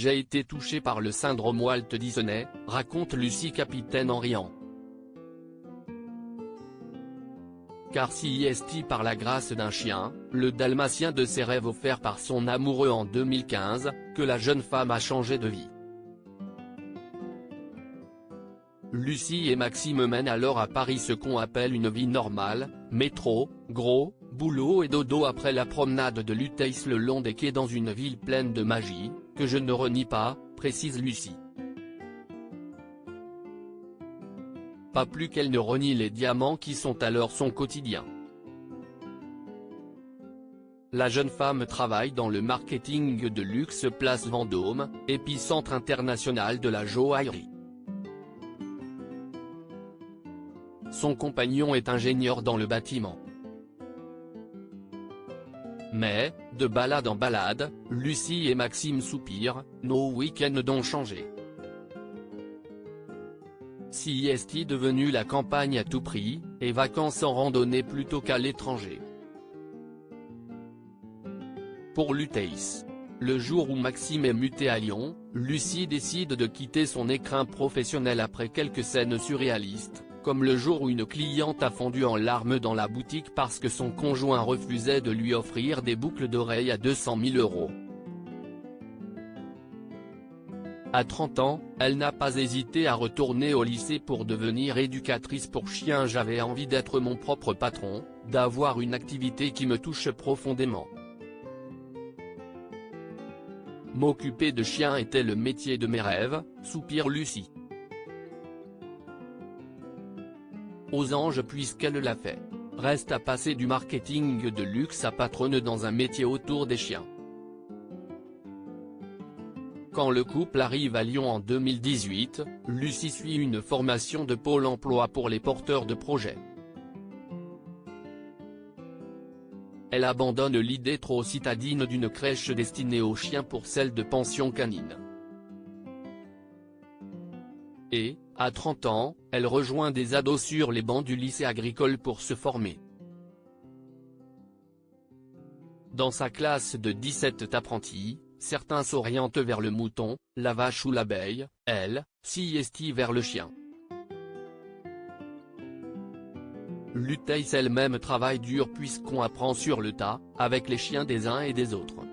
j'ai été touchée par le syndrome Walt Disney, raconte Lucy Capitaine en riant. Car si est par la grâce d'un chien, le dalmatien de ses rêves offert par son amoureux en 2015, que la jeune femme a changé de vie. Lucy et Maxime mènent alors à Paris ce qu'on appelle une vie normale, métro, gros, boulot et dodo après la promenade de Luteis le long des quais dans une ville pleine de magie, que je ne renie pas, précise Lucy. Pas plus qu'elle ne renie les diamants qui sont alors son quotidien. La jeune femme travaille dans le marketing de luxe Place Vendôme, épicentre international de la joaillerie. Son compagnon est ingénieur dans le bâtiment. Mais, de balade en balade, Lucy et Maxime soupirent, nos week-ends ont changé. Si est devenu la campagne à tout prix, et vacances en randonnée plutôt qu'à l'étranger. Pour Luteis. Le jour où Maxime est muté à Lyon, Lucy décide de quitter son écrin professionnel après quelques scènes surréalistes, comme le jour où une cliente a fondu en larmes dans la boutique parce que son conjoint refusait de lui offrir des boucles d'oreilles à 200 000 €. À 30 ans, elle n'a pas hésité à retourner au lycée pour devenir éducatrice pour chiens. J'avais envie d'être mon propre patron, d'avoir une activité qui me touche profondément. M'occuper de chiens était le métier de mes rêves, soupire Lucy. Aux anges puisqu'elle l'a fait. Reste à passer du marketing de luxe à patronne dans un métier autour des chiens. Quand le couple arrive à Lyon en 2018, Lucy suit une formation de Pôle emploi pour les porteurs de projets. Elle abandonne l'idée trop citadine d'une crèche destinée aux chiens pour celle de pension canine. Et, à 30 ans, elle rejoint des ados sur les bancs du lycée agricole pour se former. Dans sa classe de 17 apprentis, certains s'orientent vers le mouton, la vache ou l'abeille, elle, s'y vers le chien. Luteis elle-même travaille dur puisqu'on apprend sur le tas, avec les chiens des uns et des autres.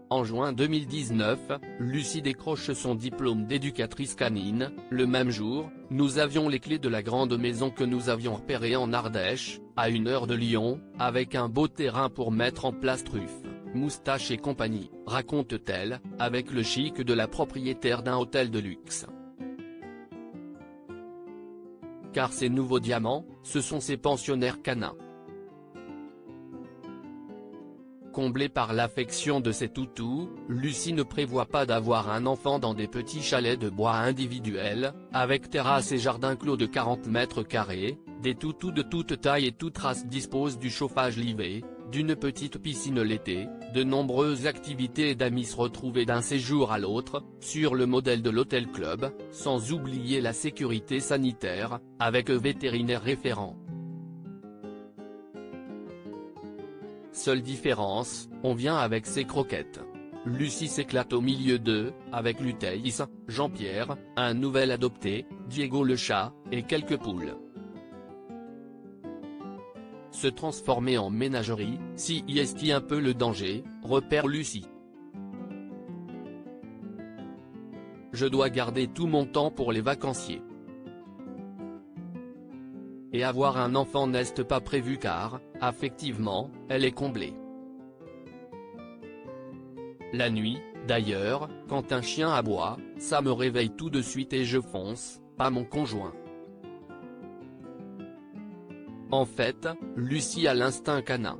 En juin 2019, Lucy décroche son diplôme d'éducatrice canine. Le même jour, nous avions les clés de la grande maison que nous avions repérée en Ardèche, à 1 heure de Lyon, avec un beau terrain pour mettre en place truffes, moustaches et compagnie, raconte-t-elle, avec le chic de la propriétaire d'un hôtel de luxe. Car ces nouveaux diamants, ce sont ses pensionnaires canins. Comblée par l'affection de ses toutous, Lucy ne prévoit pas d'avoir un enfant dans des petits chalets de bois individuels, avec terrasse et jardin clos de 40 mètres carrés, des toutous de toute taille et toute race disposent du chauffage l'hiver, d'une petite piscine l'été, de nombreuses activités et d'amis se retrouver d'un séjour à l'autre, sur le modèle de l'hôtel club, sans oublier la sécurité sanitaire, avec vétérinaire référent. Seule différence, on vient avec ses croquettes. Lucy s'éclate au milieu d'eux, avec Luteis, Jean-Pierre, un nouvel adopté, Diego le chat, et quelques poules. Se transformer en ménagerie, si y est un peu le danger, repère Lucy. Je dois garder tout mon temps pour les vacanciers. Et avoir un enfant n'est pas prévu car, affectivement, elle est comblée. La nuit, d'ailleurs, quand un chien aboie, ça me réveille tout de suite et je fonce, pas mon conjoint. En fait, Lucy a l'instinct canin.